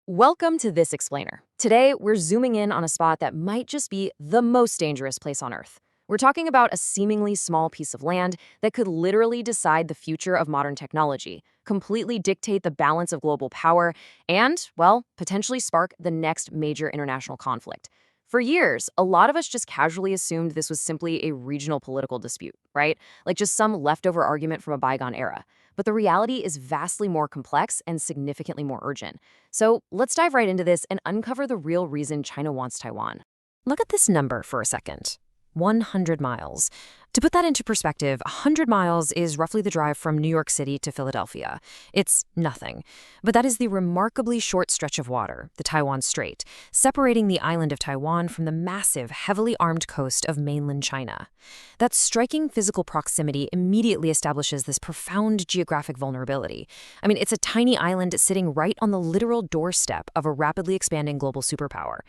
Welcome to This Explainer. Today, we're zooming in on a spot that might just be the most dangerous place on Earth. We're talking about a seemingly small piece of land that could literally decide the future of modern technology, completely dictate the balance of global power, and, well, potentially spark the next major international conflict. For years, a lot of us just casually assumed this was simply a regional political dispute, right? Like just some leftover argument from a bygone era. But the reality is vastly more complex and significantly more urgent. So let's dive right into this and uncover the real reason China wants Taiwan. Look at this number for a second. 100 miles. To put that into perspective, 100 miles is roughly the drive from New York City to Philadelphia. It's nothing. But that is the remarkably short stretch of water, the Taiwan Strait, separating the island of Taiwan from the massive, heavily armed coast of mainland China. That striking physical proximity immediately establishes this profound geographic vulnerability. I mean, it's a tiny island sitting right on the literal doorstep of a rapidly expanding global superpower.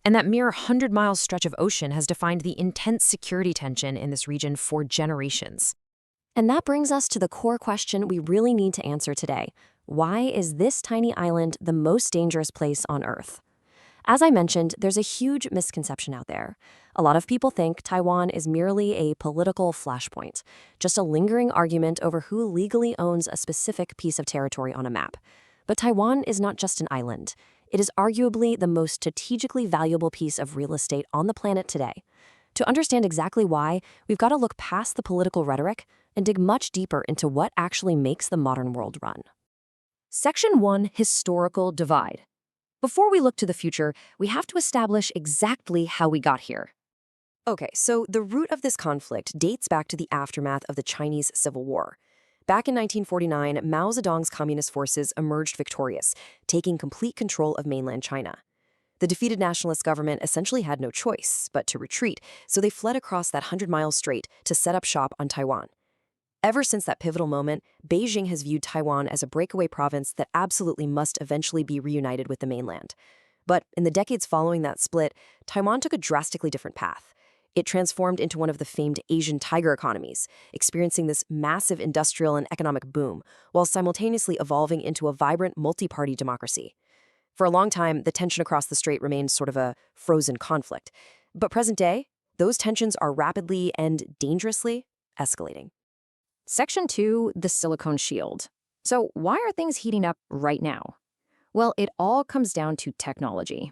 And that mere 100-mile stretch of ocean has defined the intense security tension in this region for generations. And that brings us to the core question we really need to answer today. Why is this tiny island the most dangerous place on Earth? As I mentioned, there's a huge misconception out there. A lot of people think Taiwan is merely a political flashpoint, just a lingering argument over who legally owns a specific piece of territory on a map. But Taiwan is not just an island. It is arguably the most strategically valuable piece of real estate on the planet today. To understand exactly why, we've got to look past the political rhetoric and dig much deeper into what actually makes the modern world run. Section 1, Historical Divide. Before we look to the future, we have to establish exactly how we got here. Okay, so the root of this conflict dates back to the aftermath of the Chinese Civil War. Back in 1949, Mao Zedong's communist forces emerged victorious, taking complete control of mainland China. The defeated nationalist government essentially had no choice but to retreat, so they fled across that 100-mile strait to set up shop on Taiwan. Ever since that pivotal moment, Beijing has viewed Taiwan as a breakaway province that absolutely must eventually be reunited with the mainland. But in the decades following that split, Taiwan took a drastically different path. It transformed into one of the famed Asian tiger economies, experiencing this massive industrial and economic boom, while simultaneously evolving into a vibrant multi-party democracy. For a long time, the tension across the strait remained sort of a frozen conflict. But present day, those tensions are rapidly and dangerously escalating. Section 2, the Silicon Shield. So why are things heating up right now? Well, it all comes down to technology.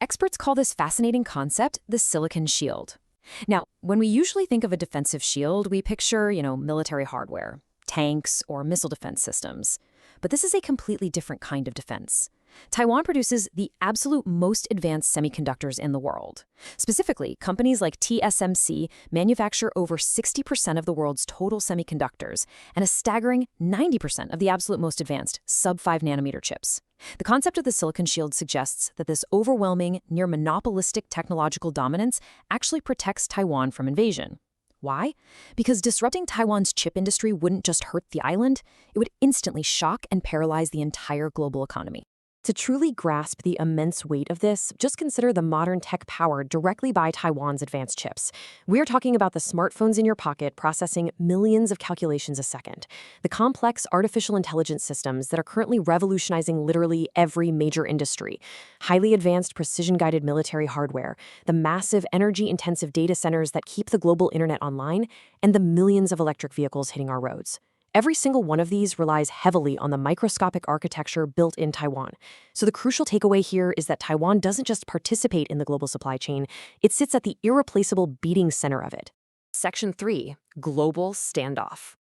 Experts call this fascinating concept the Silicon Shield. Now, when we usually think of a defensive shield, we picture, military hardware, tanks, or missile defense systems. But this is a completely different kind of defense. Taiwan produces the absolute most advanced semiconductors in the world. Specifically, companies like TSMC manufacture over 60% of the world's total semiconductors and a staggering 90% of the absolute most advanced sub-5 nanometer chips. The concept of the Silicon Shield suggests that this overwhelming, near monopolistic technological dominance actually protects Taiwan from invasion. Why? Because disrupting Taiwan's chip industry wouldn't just hurt the island, it would instantly shock and paralyze the entire global economy. To truly grasp the immense weight of this, just consider the modern tech powered directly by Taiwan's advanced chips. We're talking about the smartphones in your pocket processing millions of calculations a second, the complex artificial intelligence systems that are currently revolutionizing literally every major industry, highly advanced precision-guided military hardware, the massive energy-intensive data centers that keep the global internet online, and the millions of electric vehicles hitting our roads. Every single one of these relies heavily on the microscopic architecture built in Taiwan. So the crucial takeaway here is that Taiwan doesn't just participate in the global supply chain, it sits at the irreplaceable beating center of it. Section 3, Global Standoff.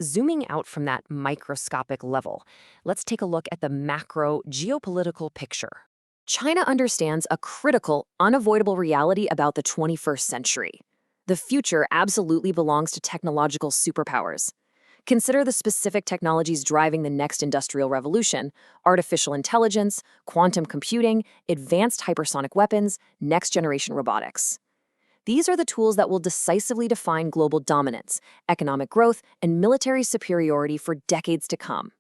Zooming out from that microscopic level, let's take a look at the macro geopolitical picture. China understands a critical, unavoidable reality about the 21st century. The future absolutely belongs to technological superpowers. Consider the specific technologies driving the next industrial revolution: artificial intelligence, quantum computing, advanced hypersonic weapons, next-generation robotics. These are the tools that will decisively define global dominance, economic growth, and military superiority for decades to come.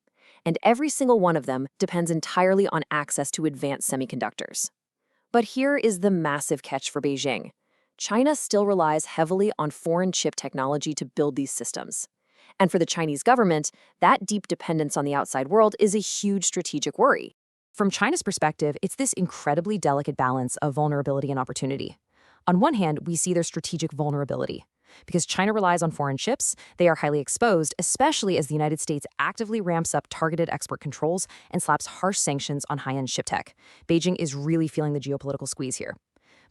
And every single one of them depends entirely on access to advanced semiconductors. But here is the massive catch for Beijing. China still relies heavily on foreign chip technology to build these systems. And for the Chinese government, that deep dependence on the outside world is a huge strategic worry. From China's perspective, it's this incredibly delicate balance of vulnerability and opportunity. On one hand, we see their strategic vulnerability. Because China relies on foreign ships, they are highly exposed, especially as the United States actively ramps up targeted export controls and slaps harsh sanctions on high-end ship tech. Beijing is really feeling the geopolitical squeeze here.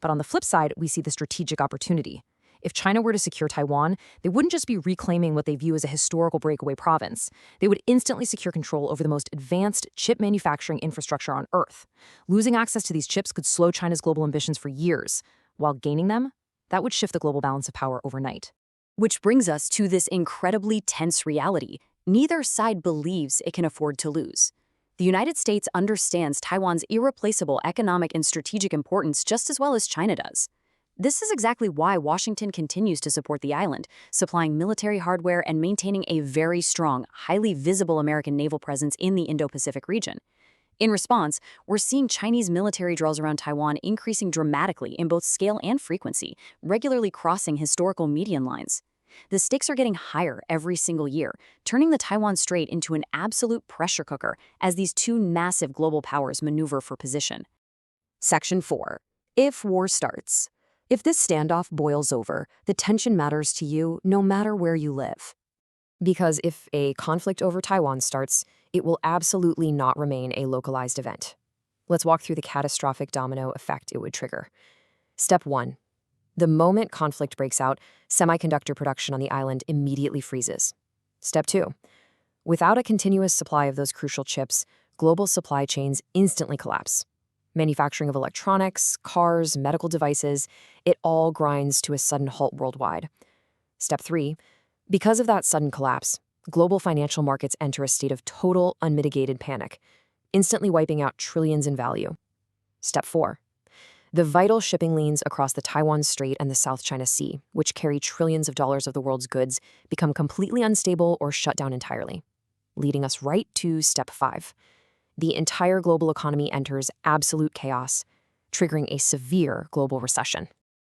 But on the flip side, we see the strategic opportunity. If China were to secure Taiwan, they wouldn't just be reclaiming what they view as a historical breakaway province. They would instantly secure control over the most advanced chip manufacturing infrastructure on Earth. Losing access to these chips could slow China's global ambitions for years, while gaining them, that would shift the global balance of power overnight. Which brings us to this incredibly tense reality. Neither side believes it can afford to lose. The United States understands Taiwan's irreplaceable economic and strategic importance just as well as China does. This is exactly why Washington continues to support the island, supplying military hardware and maintaining a very strong, highly visible American naval presence in the Indo-Pacific region. In response, we're seeing Chinese military drills around Taiwan increasing dramatically in both scale and frequency, regularly crossing historical median lines. The stakes are getting higher every single year, turning the Taiwan Strait into an absolute pressure cooker as these two massive global powers maneuver for position. Section 4. If war starts. If this standoff boils over, the tension matters to you no matter where you live. Because if a conflict over Taiwan starts, it will absolutely not remain a localized event. Let's walk through the catastrophic domino effect it would trigger. Step 1. The moment conflict breaks out, semiconductor production on the island immediately freezes. Step 2. Without a continuous supply of those crucial chips, global supply chains instantly collapse. Manufacturing of electronics, cars, medical devices, it all grinds to a sudden halt worldwide. Step 3. Because of that sudden collapse, global financial markets enter a state of total, unmitigated panic, instantly wiping out trillions in value. Step 4. The vital shipping lanes across the Taiwan Strait and the South China Sea, which carry trillions of dollars of the world's goods, become completely unstable or shut down entirely, leading us right to Step 5. The entire global economy enters absolute chaos, triggering a severe global recession.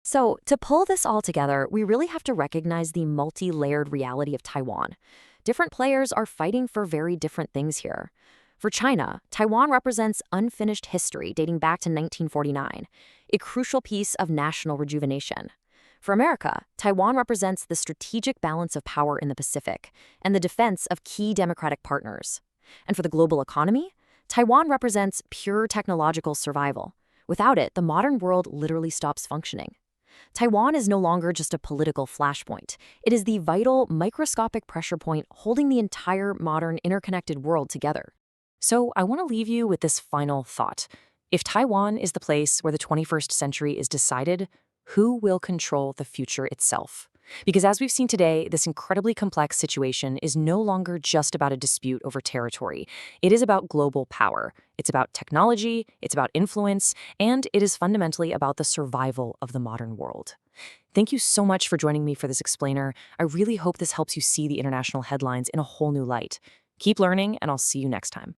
So, to pull this all together, we really have to recognize the multi-layered reality of Taiwan. Different players are fighting for very different things here. For China, Taiwan represents unfinished history dating back to 1949, a crucial piece of national rejuvenation. For America, Taiwan represents the strategic balance of power in the Pacific and the defense of key democratic partners. And for the global economy, Taiwan represents pure technological survival. Without it, the modern world literally stops functioning. Taiwan is no longer just a political flashpoint. It is the vital, microscopic pressure point holding the entire modern, interconnected world together. So I want to leave you with this final thought. If Taiwan is the place where the 21st century is decided, who will control the future itself? Because as we've seen today, this incredibly complex situation is no longer just about a dispute over territory. It is about global power. It's about technology, it's about influence, and it is fundamentally about the survival of the modern world. Thank you so much for joining me for this explainer. I really hope this helps you see the international headlines in a whole new light. Keep learning, and I'll see you next time.